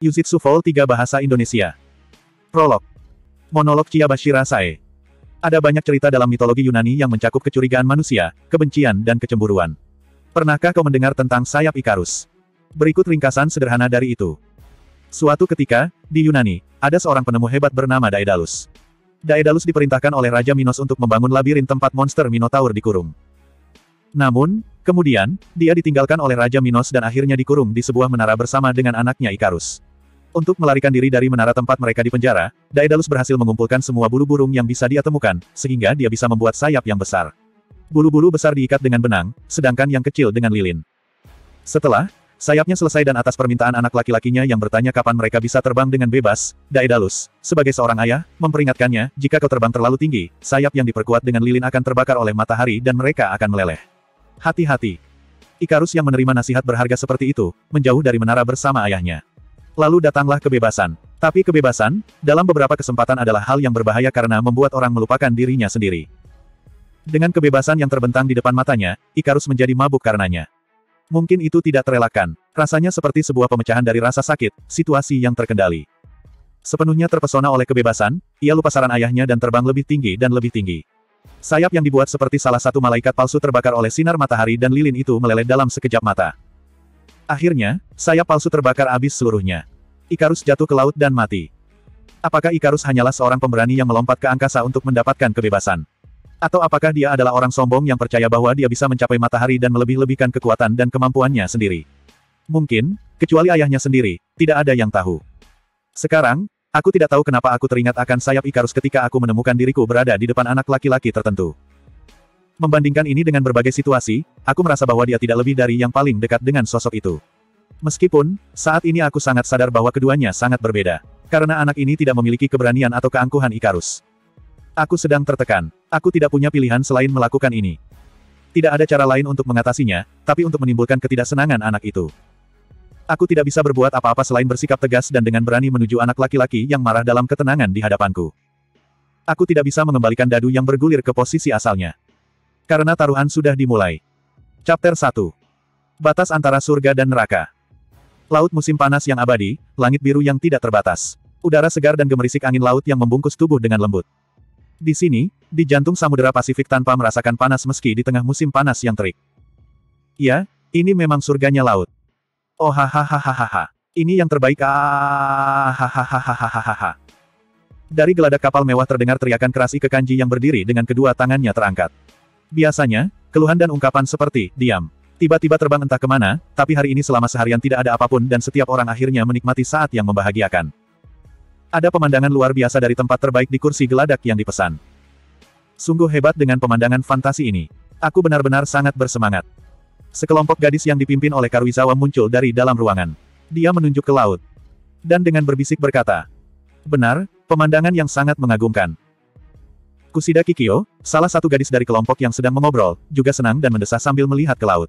Yuzitsu Vol 3 Bahasa Indonesia. Prolog. Monolog Chiyabashira Sae. Ada banyak cerita dalam mitologi Yunani yang mencakup kecurigaan manusia, kebencian dan kecemburuan. Pernahkah kau mendengar tentang sayap Ikarus? Berikut ringkasan sederhana dari itu. Suatu ketika, di Yunani, ada seorang penemu hebat bernama Daedalus. Daedalus diperintahkan oleh Raja Minos untuk membangun labirin tempat monster Minotaur dikurung. Namun, kemudian, dia ditinggalkan oleh Raja Minos dan akhirnya dikurung di sebuah menara bersama dengan anaknya Ikarus. Untuk melarikan diri dari menara tempat mereka dipenjara, Daedalus berhasil mengumpulkan semua bulu burung yang bisa dia temukan, sehingga dia bisa membuat sayap yang besar. Bulu-bulu besar diikat dengan benang, sedangkan yang kecil dengan lilin. Setelah sayapnya selesai dan atas permintaan anak laki-lakinya yang bertanya kapan mereka bisa terbang dengan bebas, Daedalus, sebagai seorang ayah, memperingatkannya, jika kau terbang terlalu tinggi, sayap yang diperkuat dengan lilin akan terbakar oleh matahari dan mereka akan meleleh. Hati-hati. Ikarus yang menerima nasihat berharga seperti itu, menjauh dari menara bersama ayahnya. Lalu datanglah kebebasan. Tapi kebebasan, dalam beberapa kesempatan adalah hal yang berbahaya karena membuat orang melupakan dirinya sendiri. Dengan kebebasan yang terbentang di depan matanya, Ikarus menjadi mabuk karenanya. Mungkin itu tidak terelakkan. Rasanya seperti sebuah pemecahan dari rasa sakit, situasi yang terkendali. Sepenuhnya terpesona oleh kebebasan, ia lupa saran ayahnya dan terbang lebih tinggi dan lebih tinggi. Sayap yang dibuat seperti salah satu malaikat palsu terbakar oleh sinar matahari dan lilin itu meleleh dalam sekejap mata. Akhirnya, sayap palsu terbakar habis seluruhnya. Ikarus jatuh ke laut dan mati. Apakah Ikarus hanyalah seorang pemberani yang melompat ke angkasa untuk mendapatkan kebebasan? Atau apakah dia adalah orang sombong yang percaya bahwa dia bisa mencapai matahari dan melebih-lebihkan kekuatan dan kemampuannya sendiri? Mungkin, kecuali ayahnya sendiri, tidak ada yang tahu. Sekarang, aku tidak tahu kenapa aku teringat akan sayap Ikarus ketika aku menemukan diriku berada di depan anak laki-laki tertentu. Membandingkan ini dengan berbagai situasi, aku merasa bahwa dia tidak lebih dari yang paling dekat dengan sosok itu. Meskipun, saat ini aku sangat sadar bahwa keduanya sangat berbeda. Karena anak ini tidak memiliki keberanian atau keangkuhan Ikarus. Aku sedang tertekan. Aku tidak punya pilihan selain melakukan ini. Tidak ada cara lain untuk mengatasinya, tapi untuk menimbulkan ketidaksenangan anak itu. Aku tidak bisa berbuat apa-apa selain bersikap tegas dan dengan berani menuju anak laki-laki yang marah dalam ketenangan di hadapanku. Aku tidak bisa mengembalikan dadu yang bergulir ke posisi asalnya. Karena taruhan sudah dimulai. Chapter 1. Batas antara surga dan neraka. Laut musim panas yang abadi, langit biru yang tidak terbatas. Udara segar dan gemerisik angin laut yang membungkus tubuh dengan lembut. Di sini, di jantung Samudera Pasifik tanpa merasakan panas meski di tengah musim panas yang terik. Ya, ini memang surganya laut. Oh hahaha. Ini yang terbaik hahaha. Dari geladak kapal mewah terdengar teriakan keras Ike Kanji yang berdiri dengan kedua tangannya terangkat. Biasanya, keluhan dan ungkapan seperti, diam. Tiba-tiba terbang entah kemana, tapi hari ini selama seharian tidak ada apapun dan setiap orang akhirnya menikmati saat yang membahagiakan. Ada pemandangan luar biasa dari tempat terbaik di kursi geladak yang dipesan. Sungguh hebat dengan pemandangan fantasi ini. Aku benar-benar sangat bersemangat. Sekelompok gadis yang dipimpin oleh Karuizawa muncul dari dalam ruangan. Dia menunjuk ke laut. Dan dengan berbisik berkata, benar, pemandangan yang sangat mengagumkan. Kusida Kikyo, salah satu gadis dari kelompok yang sedang mengobrol, juga senang dan mendesah sambil melihat ke laut.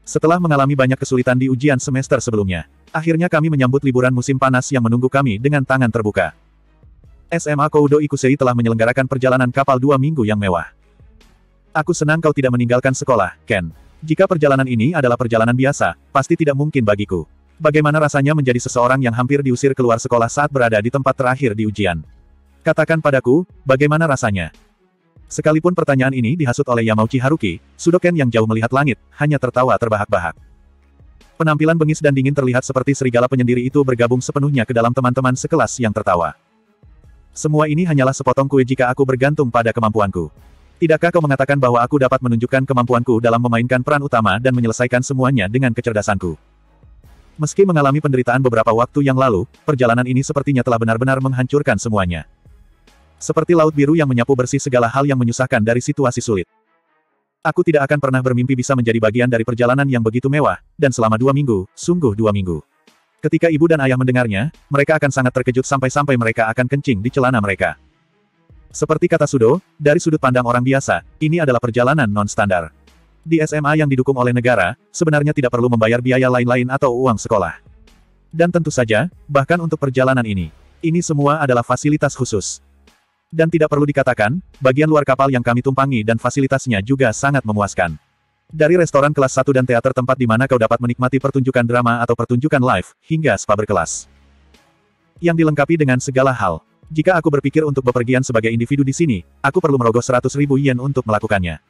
Setelah mengalami banyak kesulitan di ujian semester sebelumnya, akhirnya kami menyambut liburan musim panas yang menunggu kami dengan tangan terbuka. SMA Koudo Ikusei telah menyelenggarakan perjalanan kapal 2 minggu yang mewah. Aku senang kau tidak meninggalkan sekolah, Ken. Jika perjalanan ini adalah perjalanan biasa, pasti tidak mungkin bagiku. Bagaimana rasanya menjadi seseorang yang hampir diusir keluar sekolah saat berada di tempat terakhir di ujian? Katakan padaku, bagaimana rasanya? Sekalipun pertanyaan ini dihasut oleh Yamauchi Haruki, Sudoken yang jauh melihat langit, hanya tertawa terbahak-bahak. Penampilan bengis dan dingin terlihat seperti serigala penyendiri itu bergabung sepenuhnya ke dalam teman-teman sekelas yang tertawa. Semua ini hanyalah sepotong kue jika aku bergantung pada kemampuanku. Tidakkah kau mengatakan bahwa aku dapat menunjukkan kemampuanku dalam memainkan peran utama dan menyelesaikan semuanya dengan kecerdasanku? Meski mengalami penderitaan beberapa waktu yang lalu, perjalanan ini sepertinya telah benar-benar menghancurkan semuanya. Seperti laut biru yang menyapu bersih segala hal yang menyusahkan dari situasi sulit. Aku tidak akan pernah bermimpi bisa menjadi bagian dari perjalanan yang begitu mewah, dan selama 2 minggu, sungguh 2 minggu. Ketika ibu dan ayah mendengarnya, mereka akan sangat terkejut sampai-sampai mereka akan kencing di celana mereka. Seperti kata Sudo, dari sudut pandang orang biasa, ini adalah perjalanan non-standar. Di SMA yang didukung oleh negara, sebenarnya tidak perlu membayar biaya lain-lain atau uang sekolah. Dan tentu saja, bahkan untuk perjalanan ini semua adalah fasilitas khusus. Dan tidak perlu dikatakan, bagian luar kapal yang kami tumpangi dan fasilitasnya juga sangat memuaskan. Dari restoran kelas 1 dan teater tempat di mana kau dapat menikmati pertunjukan drama atau pertunjukan live, hingga spa berkelas. Yang dilengkapi dengan segala hal. Jika aku berpikir untuk bepergian sebagai individu di sini, aku perlu merogoh 100.000 yen untuk melakukannya.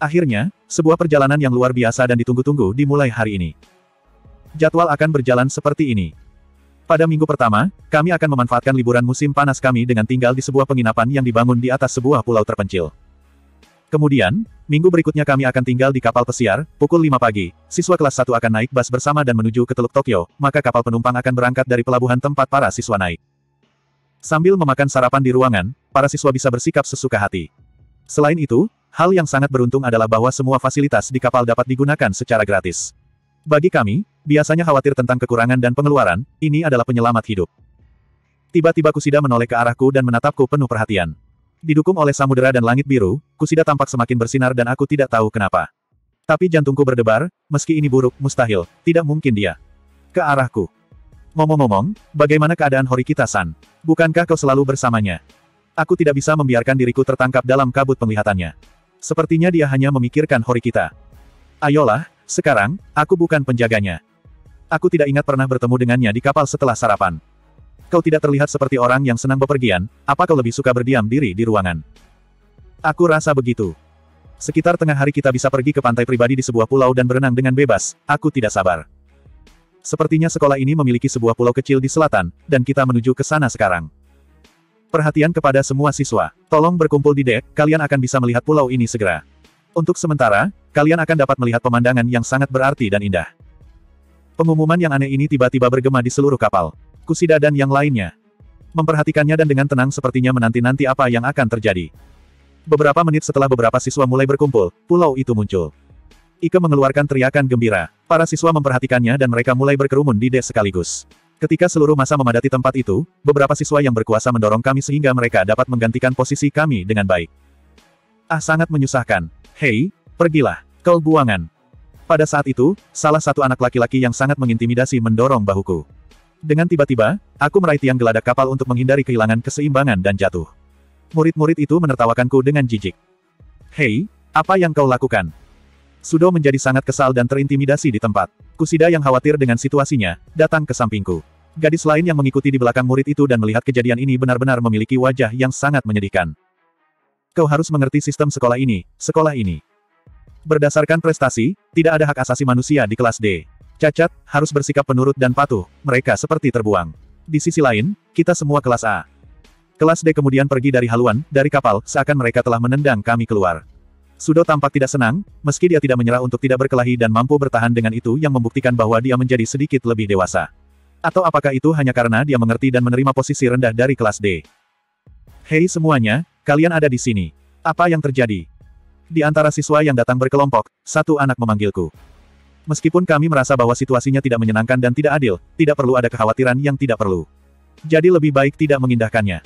Akhirnya, sebuah perjalanan yang luar biasa dan ditunggu-tunggu dimulai hari ini. Jadwal akan berjalan seperti ini. Pada minggu pertama, kami akan memanfaatkan liburan musim panas kami dengan tinggal di sebuah penginapan yang dibangun di atas sebuah pulau terpencil. Kemudian, minggu berikutnya kami akan tinggal di kapal pesiar, pukul 5 pagi, siswa kelas 1 akan naik bus bersama dan menuju ke Teluk Tokyo, maka kapal penumpang akan berangkat dari pelabuhan tempat para siswa naik. Sambil memakan sarapan di ruangan, para siswa bisa bersikap sesuka hati. Selain itu, hal yang sangat beruntung adalah bahwa semua fasilitas di kapal dapat digunakan secara gratis. Bagi kami, biasanya khawatir tentang kekurangan dan pengeluaran, ini adalah penyelamat hidup. Tiba-tiba Kusida menoleh ke arahku dan menatapku penuh perhatian. Didukung oleh samudera dan langit biru, Kusida tampak semakin bersinar dan aku tidak tahu kenapa. Tapi jantungku berdebar, meski ini buruk, mustahil, tidak mungkin dia. Ke arahku. Ngomong-ngomong, bagaimana keadaan Horikita-san? Bukankah kau selalu bersamanya? Aku tidak bisa membiarkan diriku tertangkap dalam kabut penglihatannya. Sepertinya dia hanya memikirkan Horikita. Ayolah, sekarang, aku bukan penjaganya. Aku tidak ingat pernah bertemu dengannya di kapal setelah sarapan. Kau tidak terlihat seperti orang yang senang bepergian, apa kau lebih suka berdiam diri di ruangan? Aku rasa begitu. Sekitar tengah hari kita bisa pergi ke pantai pribadi di sebuah pulau dan berenang dengan bebas, aku tidak sabar. Sepertinya sekolah ini memiliki sebuah pulau kecil di selatan, dan kita menuju ke sana sekarang. Perhatian kepada semua siswa, tolong berkumpul di dek, kalian akan bisa melihat pulau ini segera. Untuk sementara, kalian akan dapat melihat pemandangan yang sangat berarti dan indah. Pengumuman yang aneh ini tiba-tiba bergema di seluruh kapal. Kusida dan yang lainnya memperhatikannya dan dengan tenang sepertinya menanti-nanti apa yang akan terjadi. Beberapa menit setelah beberapa siswa mulai berkumpul, pulau itu muncul. Ike mengeluarkan teriakan gembira. Para siswa memperhatikannya dan mereka mulai berkerumun di dek sekaligus. Ketika seluruh massa memadati tempat itu, beberapa siswa yang berkuasa mendorong kami sehingga mereka dapat menggantikan posisi kami dengan baik. Ah, sangat menyusahkan. Hei, pergilah, kau buangan. Pada saat itu, salah satu anak laki-laki yang sangat mengintimidasi mendorong bahuku. Dengan tiba-tiba, aku meraih tiang geladak kapal untuk menghindari kehilangan keseimbangan dan jatuh. Murid-murid itu menertawakanku dengan jijik. Hei, apa yang kau lakukan? Sudo menjadi sangat kesal dan terintimidasi di tempat. Kusida yang khawatir dengan situasinya, datang ke sampingku. Gadis lain yang mengikuti di belakang murid itu dan melihat kejadian ini benar-benar memiliki wajah yang sangat menyedihkan. Kau harus mengerti sistem sekolah ini, sekolah ini. Berdasarkan prestasi, tidak ada hak asasi manusia di kelas D. Cacat, harus bersikap penurut dan patuh, mereka seperti terbuang. Di sisi lain, kita semua kelas A. Kelas D kemudian pergi dari haluan, dari kapal, seakan mereka telah menendang kami keluar. Sudo tampak tidak senang, meski dia tidak menyerah untuk tidak berkelahi dan mampu bertahan dengan itu yang membuktikan bahwa dia menjadi sedikit lebih dewasa. Atau apakah itu hanya karena dia mengerti dan menerima posisi rendah dari kelas D? Hei semuanya, kalian ada di sini. Apa yang terjadi? Di antara siswa yang datang berkelompok, satu anak memanggilku. Meskipun kami merasa bahwa situasinya tidak menyenangkan dan tidak adil, tidak perlu ada kekhawatiran yang tidak perlu. Jadi lebih baik tidak mengindahkannya.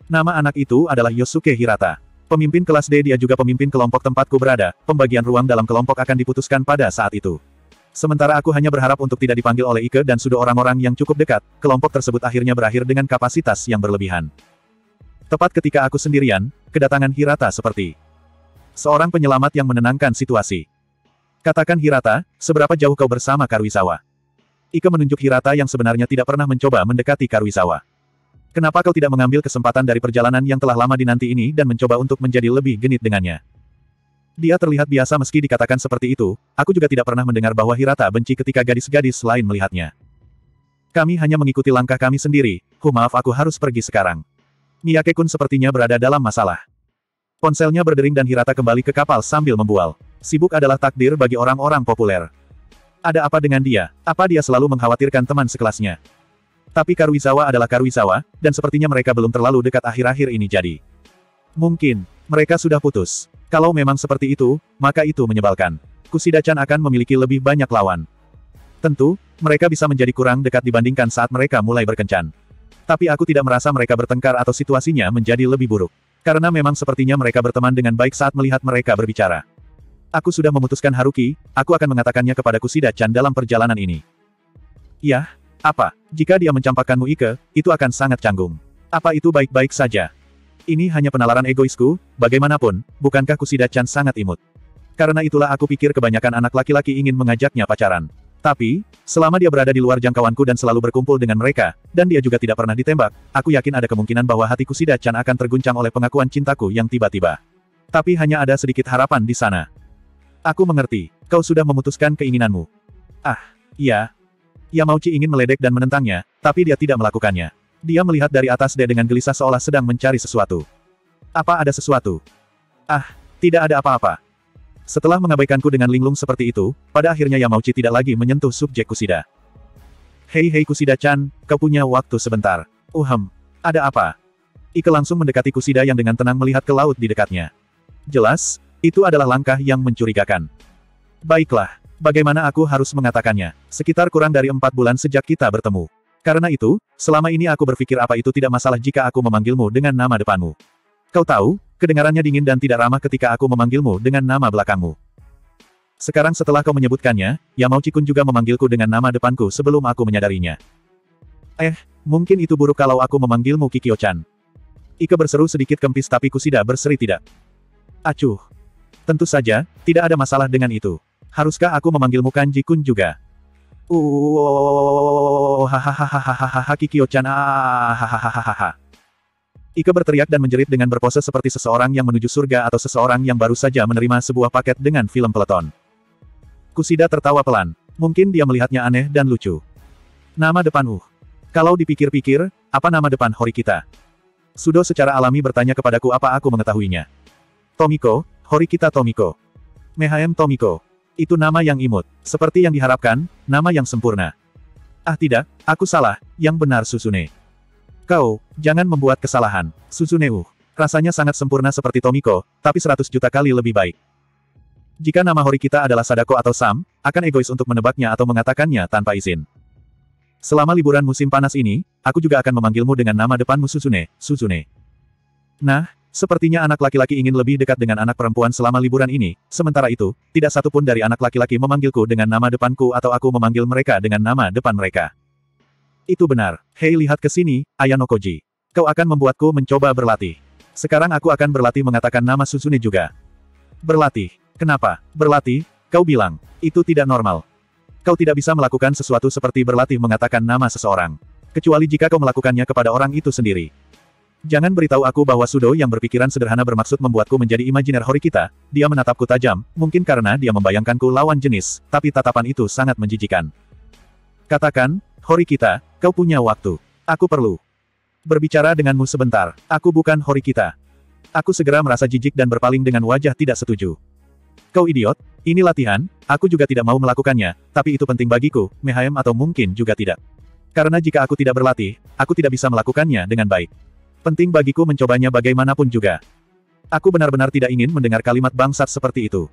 Nama anak itu adalah Yosuke Hirata. Pemimpin kelas D, dia juga pemimpin kelompok tempatku berada, pembagian ruang dalam kelompok akan diputuskan pada saat itu. Sementara aku hanya berharap untuk tidak dipanggil oleh Ike dan sudah orang-orang yang cukup dekat, kelompok tersebut akhirnya berakhir dengan kapasitas yang berlebihan. Tepat ketika aku sendirian, kedatangan Hirata seperti seorang penyelamat yang menenangkan situasi. Katakan Hirata, seberapa jauh kau bersama Karuizawa? Ike menunjuk Hirata yang sebenarnya tidak pernah mencoba mendekati Karuizawa. Kenapa kau tidak mengambil kesempatan dari perjalanan yang telah lama dinanti ini dan mencoba untuk menjadi lebih genit dengannya? Dia terlihat biasa meski dikatakan seperti itu, aku juga tidak pernah mendengar bahwa Hirata benci ketika gadis-gadis lain melihatnya. Kami hanya mengikuti langkah kami sendiri, maaf aku harus pergi sekarang. Miyake-kun sepertinya berada dalam masalah. Ponselnya berdering dan Hirata kembali ke kapal sambil membual. Sibuk adalah takdir bagi orang-orang populer. Ada apa dengan dia? Apa dia selalu mengkhawatirkan teman sekelasnya? Tapi Karuizawa adalah Karuizawa, dan sepertinya mereka belum terlalu dekat akhir-akhir ini jadi. Mungkin, mereka sudah putus. Kalau memang seperti itu, maka itu menyebalkan. Kusida-chan akan memiliki lebih banyak lawan. Tentu, mereka bisa menjadi kurang dekat dibandingkan saat mereka mulai berkencan. Tapi aku tidak merasa mereka bertengkar atau situasinya menjadi lebih buruk. Karena memang sepertinya mereka berteman dengan baik saat melihat mereka berbicara. Aku sudah memutuskan Haruki, aku akan mengatakannya kepada Kusida-chan dalam perjalanan ini. Yah, apa? Jika dia mencampakkanmu Ike, itu akan sangat canggung. Apa itu baik-baik saja? Ini hanya penalaran egoisku, bagaimanapun, bukankah Kusida-chan sangat imut? Karena itulah aku pikir kebanyakan anak laki-laki ingin mengajaknya pacaran. Tapi, selama dia berada di luar jangkauanku dan selalu berkumpul dengan mereka, dan dia juga tidak pernah ditembak, aku yakin ada kemungkinan bahwa hati Kusida-chan akan terguncang oleh pengakuan cintaku yang tiba-tiba. Tapi hanya ada sedikit harapan di sana. Aku mengerti, kau sudah memutuskan keinginanmu. Ah, iya. Yamauchi ingin meledek dan menentangnya, tapi dia tidak melakukannya. Dia melihat dari atas dia dengan gelisah seolah sedang mencari sesuatu. Apa ada sesuatu? Ah, tidak ada apa-apa. Setelah mengabaikanku dengan linglung seperti itu, pada akhirnya Yamauchi tidak lagi menyentuh subjek Kusida. Hei Kusida-chan, kau punya waktu sebentar. Ada apa? Ike langsung mendekati Kusida yang dengan tenang melihat ke laut di dekatnya. Jelas, itu adalah langkah yang mencurigakan. Baiklah, bagaimana aku harus mengatakannya? Sekitar kurang dari 4 bulan sejak kita bertemu. Karena itu, selama ini aku berpikir apa itu tidak masalah jika aku memanggilmu dengan nama depanmu. Kau tahu, kedengarannya dingin dan tidak ramah ketika aku memanggilmu dengan nama belakangmu. Sekarang setelah kau menyebutkannya, Yamauchi-kun juga memanggilku dengan nama depanku sebelum aku menyadarinya. Mungkin itu buruk kalau aku memanggilmu Kikyo-chan. Ike berseru sedikit kempis tapi Kusida berseri tidak. Acuh. Tentu saja, tidak ada masalah dengan itu. Haruskah aku memanggilmu Kanji-kun juga? Hahaha Kikyo-chan hahaha. Ike berteriak dan menjerit dengan berpose seperti seseorang yang menuju surga atau seseorang yang baru saja menerima sebuah paket dengan film peleton. Kusida tertawa pelan. Mungkin dia melihatnya aneh dan lucu. Nama depan Kalau dipikir-pikir, apa nama depan Horikita? Sudo secara alami bertanya kepadaku apa aku mengetahuinya. Tomiko, Horikita Tomiko. Mehaem Tomiko. Itu nama yang imut. Seperti yang diharapkan, nama yang sempurna. Ah tidak, aku salah, yang benar Susune. Kau, jangan membuat kesalahan. Susune rasanya sangat sempurna seperti Tomiko, tapi 100 juta kali lebih baik. Jika nama Horikita adalah Sadako atau Sam, akan egois untuk menebaknya atau mengatakannya tanpa izin. Selama liburan musim panas ini, aku juga akan memanggilmu dengan nama depanmu Susune. Nah, sepertinya anak laki-laki ingin lebih dekat dengan anak perempuan selama liburan ini, sementara itu, tidak satupun dari anak laki-laki memanggilku dengan nama depanku atau aku memanggil mereka dengan nama depan mereka. Itu benar. Hei lihat ke sini, Ayano Koji. Kau akan membuatku mencoba berlatih. Sekarang aku akan berlatih mengatakan nama Susune juga. Berlatih. Kenapa? Berlatih? Kau bilang. Itu tidak normal. Kau tidak bisa melakukan sesuatu seperti berlatih mengatakan nama seseorang. Kecuali jika kau melakukannya kepada orang itu sendiri. Jangan beritahu aku bahwa Sudo yang berpikiran sederhana bermaksud membuatku menjadi imajiner Horikita. Dia menatapku tajam, mungkin karena dia membayangkanku lawan jenis, tapi tatapan itu sangat menjijikan. Katakan, Horikita, kau punya waktu. Aku perlu berbicara denganmu sebentar. Aku bukan Horikita. Aku segera merasa jijik dan berpaling dengan wajah tidak setuju. Kau idiot, ini latihan, aku juga tidak mau melakukannya, tapi itu penting bagiku, Mehaem atau mungkin juga tidak. Karena jika aku tidak berlatih, aku tidak bisa melakukannya dengan baik. Penting bagiku mencobanya bagaimanapun juga. Aku benar-benar tidak ingin mendengar kalimat bangsat seperti itu.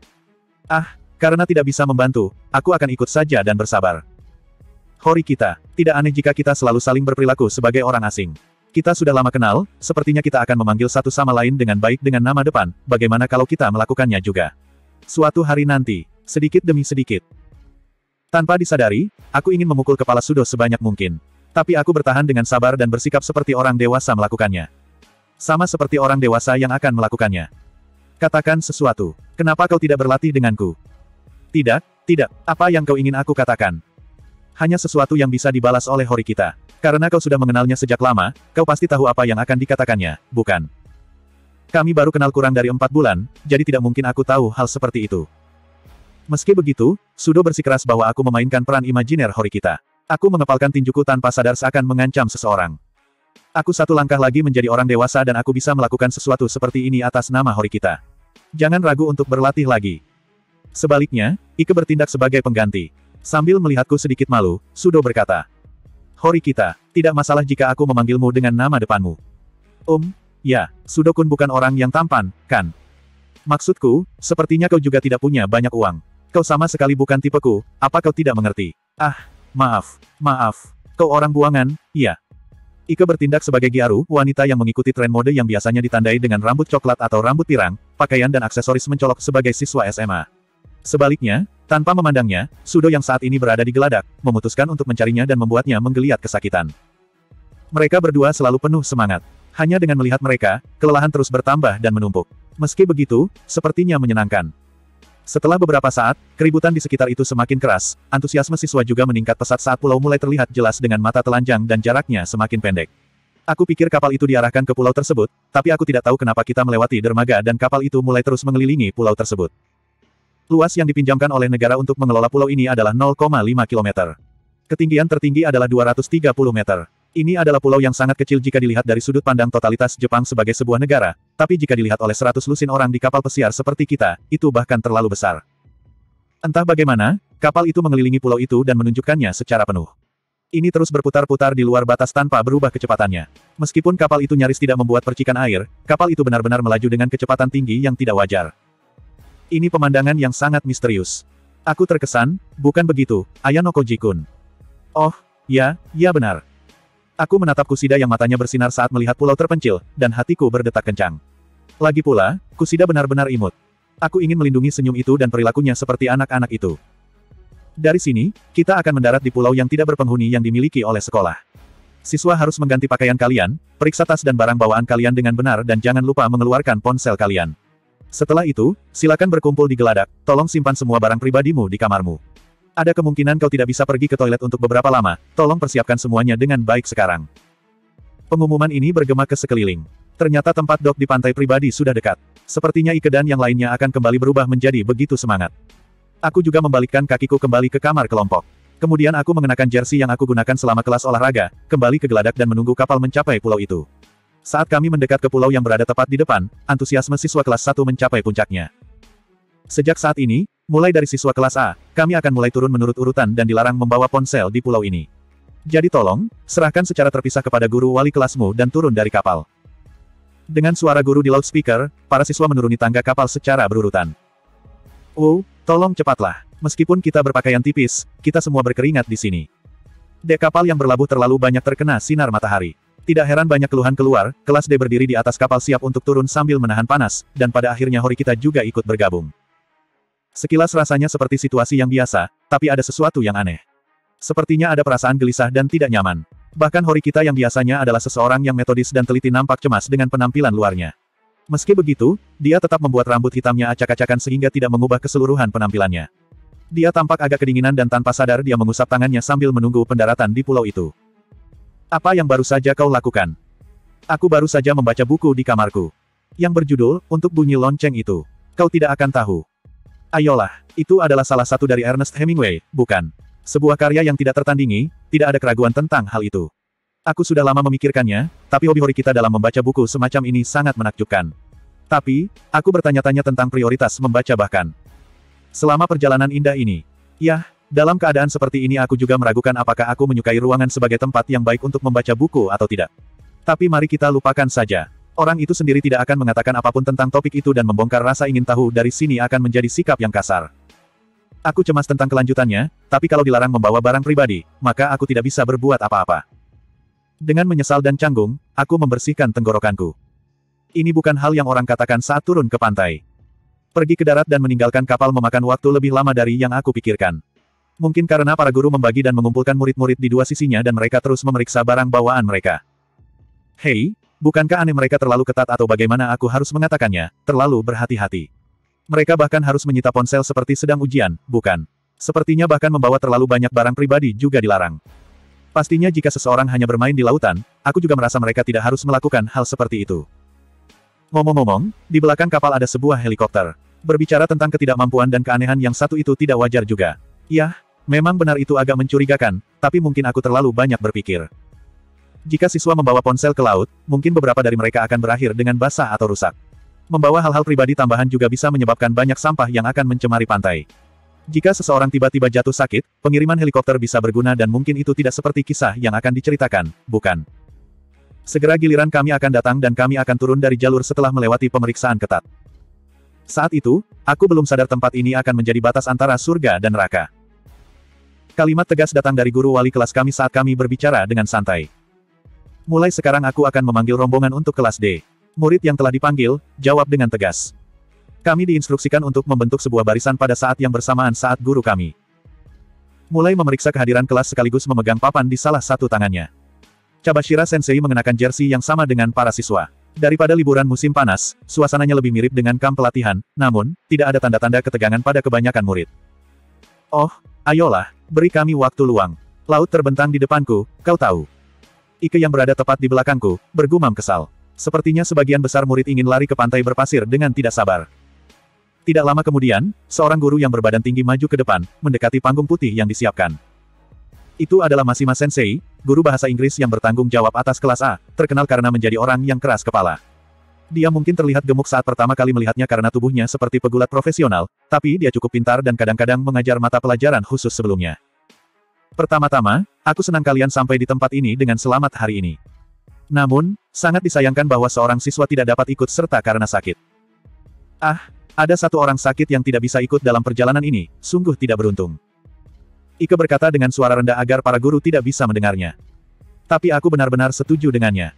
Karena tidak bisa membantu, aku akan ikut saja dan bersabar. Horikita, tidak aneh jika kita selalu saling berperilaku sebagai orang asing. Kita sudah lama kenal, sepertinya kita akan memanggil satu sama lain dengan baik dengan nama depan, bagaimana kalau kita melakukannya juga? Suatu hari nanti, sedikit demi sedikit. Tanpa disadari, aku ingin memukul kepala Sudo sebanyak mungkin. Tapi aku bertahan dengan sabar dan bersikap seperti orang dewasa melakukannya. Sama seperti orang dewasa yang akan melakukannya. Katakan sesuatu. Kenapa kau tidak berlatih denganku? Tidak, apa yang kau ingin aku katakan? Hanya sesuatu yang bisa dibalas oleh Horikita. Karena kau sudah mengenalnya sejak lama, kau pasti tahu apa yang akan dikatakannya, bukan? Kami baru kenal kurang dari 4 bulan, jadi tidak mungkin aku tahu hal seperti itu. Meski begitu, Sudo bersikeras bahwa aku memainkan peran imajiner Horikita. Aku mengepalkan tinjuku tanpa sadar seakan mengancam seseorang. Aku satu langkah lagi menjadi orang dewasa dan aku bisa melakukan sesuatu seperti ini atas nama Horikita. Jangan ragu untuk berlatih lagi. Sebaliknya, Ike bertindak sebagai pengganti. Sambil melihatku sedikit malu, Sudo berkata, Horikita, tidak masalah jika aku memanggilmu dengan nama depanmu. Ya, Sudo-kun bukan orang yang tampan, kan? Maksudku, sepertinya kau juga tidak punya banyak uang. Kau sama sekali bukan tipeku, apa kau tidak mengerti? Maaf. Kau orang buangan, iya. Ike bertindak sebagai Gyaru, wanita yang mengikuti tren mode yang biasanya ditandai dengan rambut coklat atau rambut pirang, pakaian dan aksesoris mencolok sebagai siswa SMA. Sebaliknya, tanpa memandangnya, Sudo yang saat ini berada di geladak, memutuskan untuk mencarinya dan membuatnya menggeliat kesakitan. Mereka berdua selalu penuh semangat. Hanya dengan melihat mereka, kelelahan terus bertambah dan menumpuk. Meski begitu, sepertinya menyenangkan. Setelah beberapa saat, keributan di sekitar itu semakin keras, antusiasme siswa juga meningkat pesat saat pulau mulai terlihat jelas dengan mata telanjang dan jaraknya semakin pendek. Aku pikir kapal itu diarahkan ke pulau tersebut, tapi aku tidak tahu kenapa kita melewati dermaga dan kapal itu mulai terus mengelilingi pulau tersebut. Luas yang dipinjamkan oleh negara untuk mengelola pulau ini adalah 0,5 km. Ketinggian tertinggi adalah 230 meter. Ini adalah pulau yang sangat kecil jika dilihat dari sudut pandang totalitas Jepang sebagai sebuah negara, tapi jika dilihat oleh 100 lusin orang di kapal pesiar seperti kita, itu bahkan terlalu besar. Entah bagaimana, kapal itu mengelilingi pulau itu dan menunjukkannya secara penuh. Ini terus berputar-putar di luar batas tanpa berubah kecepatannya. Meskipun kapal itu nyaris tidak membuat percikan air, kapal itu benar-benar melaju dengan kecepatan tinggi yang tidak wajar. Ini pemandangan yang sangat misterius. Aku terkesan, bukan begitu, Ayanoko Jikun? Oh, ya benar. Aku menatap Kusida yang matanya bersinar saat melihat pulau terpencil, dan hatiku berdetak kencang. Lagi pula, Kusida benar-benar imut. Aku ingin melindungi senyum itu dan perilakunya seperti anak-anak itu. Dari sini, kita akan mendarat di pulau yang tidak berpenghuni yang dimiliki oleh sekolah. Siswa harus mengganti pakaian kalian, periksa tas dan barang bawaan kalian dengan benar dan jangan lupa mengeluarkan ponsel kalian. Setelah itu, silakan berkumpul di geladak, tolong simpan semua barang pribadimu di kamarmu. Ada kemungkinan kau tidak bisa pergi ke toilet untuk beberapa lama, tolong persiapkan semuanya dengan baik sekarang. Pengumuman ini bergema ke sekeliling. Ternyata tempat dok di pantai pribadi sudah dekat. Sepertinya Ike dan yang lainnya akan kembali berubah menjadi begitu semangat. Aku juga membalikkan kakiku kembali ke kamar kelompok. Kemudian aku mengenakan jersey yang aku gunakan selama kelas olahraga, kembali ke geladak dan menunggu kapal mencapai pulau itu. Saat kami mendekat ke pulau yang berada tepat di depan, antusiasme siswa kelas 1 mencapai puncaknya. Sejak saat ini, mulai dari siswa kelas A, kami akan mulai turun menurut urutan dan dilarang membawa ponsel di pulau ini. Jadi tolong, serahkan secara terpisah kepada guru wali kelasmu dan turun dari kapal. Dengan suara guru di loudspeaker, para siswa menuruni tangga kapal secara berurutan. Tolong cepatlah. Meskipun kita berpakaian tipis, kita semua berkeringat di sini. Dek kapal yang berlabuh terlalu banyak terkena sinar matahari. Tidak heran banyak keluhan keluar, kelas D berdiri di atas kapal siap untuk turun sambil menahan panas, dan pada akhirnya Hori kita juga ikut bergabung. Sekilas rasanya seperti situasi yang biasa, tapi ada sesuatu yang aneh. Sepertinya ada perasaan gelisah dan tidak nyaman. Bahkan Hori kita yang biasanya adalah seseorang yang metodis dan teliti nampak cemas dengan penampilan luarnya. Meski begitu, dia tetap membuat rambut hitamnya acak-acakan sehingga tidak mengubah keseluruhan penampilannya. Dia tampak agak kedinginan dan tanpa sadar dia mengusap tangannya sambil menunggu pendaratan di pulau itu. Apa yang baru saja kau lakukan? Aku baru saja membaca buku di kamarku. Yang berjudul, Untuk Bunyi Lonceng Itu. Kau tidak akan tahu. Ayolah, itu adalah salah satu dari Ernest Hemingway, bukan? Sebuah karya yang tidak tertandingi, tidak ada keraguan tentang hal itu. Aku sudah lama memikirkannya, tapi hobi Hori kita dalam membaca buku semacam ini sangat menakjubkan. Tapi, aku bertanya-tanya tentang prioritas membaca bahkan. Selama perjalanan indah ini. Dalam keadaan seperti ini aku juga meragukan apakah aku menyukai ruangan sebagai tempat yang baik untuk membaca buku atau tidak. Tapi mari kita lupakan saja. Orang itu sendiri tidak akan mengatakan apapun tentang topik itu dan membongkar rasa ingin tahu dari sini akan menjadi sikap yang kasar. Aku cemas tentang kelanjutannya, tapi kalau dilarang membawa barang pribadi, maka aku tidak bisa berbuat apa-apa. Dengan menyesal dan canggung, aku membersihkan tenggorokanku. Ini bukan hal yang orang katakan saat turun ke pantai. Pergi ke darat dan meninggalkan kapal memakan waktu lebih lama dari yang aku pikirkan. Mungkin karena para guru membagi dan mengumpulkan murid-murid di dua sisinya dan mereka terus memeriksa barang bawaan mereka. Hei, bukankah aneh mereka terlalu ketat atau bagaimana aku harus mengatakannya, terlalu berhati-hati. Mereka bahkan harus menyita ponsel seperti sedang ujian, bukan? Sepertinya bahkan membawa terlalu banyak barang pribadi juga dilarang. Pastinya jika seseorang hanya bermain di lautan, aku juga merasa mereka tidak harus melakukan hal seperti itu. Ngomong-ngomong, di belakang kapal ada sebuah helikopter. Berbicara tentang ketidakmampuan dan keanehan yang satu itu tidak wajar juga. Memang benar itu agak mencurigakan, tapi mungkin aku terlalu banyak berpikir. Jika siswa membawa ponsel ke laut, mungkin beberapa dari mereka akan berakhir dengan basah atau rusak. Membawa hal-hal pribadi tambahan juga bisa menyebabkan banyak sampah yang akan mencemari pantai. Jika seseorang tiba-tiba jatuh sakit, pengiriman helikopter bisa berguna dan mungkin itu tidak seperti kisah yang akan diceritakan, bukan? Segera giliran kami akan datang dan kami akan turun dari jalur setelah melewati pemeriksaan ketat. Saat itu, aku belum sadar tempat ini akan menjadi batas antara surga dan neraka. Kalimat tegas datang dari guru wali kelas kami saat kami berbicara dengan santai. Mulai sekarang aku akan memanggil rombongan untuk kelas D. Murid yang telah dipanggil, jawab dengan tegas. Kami diinstruksikan untuk membentuk sebuah barisan pada saat yang bersamaan saat guru kami. Mulai memeriksa kehadiran kelas sekaligus memegang papan di salah satu tangannya. Cabashira Sensei mengenakan jersey yang sama dengan para siswa. Daripada liburan musim panas, suasananya lebih mirip dengan kamp pelatihan, namun, tidak ada tanda-tanda ketegangan pada kebanyakan murid. Oh, ayolah, beri kami waktu luang. Laut terbentang di depanku, kau tahu. Ike yang berada tepat di belakangku, bergumam kesal. Sepertinya sebagian besar murid ingin lari ke pantai berpasir dengan tidak sabar. Tidak lama kemudian, seorang guru yang berbadan tinggi maju ke depan, mendekati panggung putih yang disiapkan. Itu adalah Mashima Sensei, guru bahasa Inggris yang bertanggung jawab atas kelas A, terkenal karena menjadi orang yang keras kepala. Dia mungkin terlihat gemuk saat pertama kali melihatnya karena tubuhnya seperti pegulat profesional, tapi dia cukup pintar dan kadang-kadang mengajar mata pelajaran khusus sebelumnya. Pertama-tama, aku senang kalian sampai di tempat ini dengan selamat hari ini. Namun, sangat disayangkan bahwa seorang siswa tidak dapat ikut serta karena sakit. Ah, ada satu orang sakit yang tidak bisa ikut dalam perjalanan ini, sungguh tidak beruntung. Ike berkata dengan suara rendah agar para guru tidak bisa mendengarnya. Tapi aku benar-benar setuju dengannya.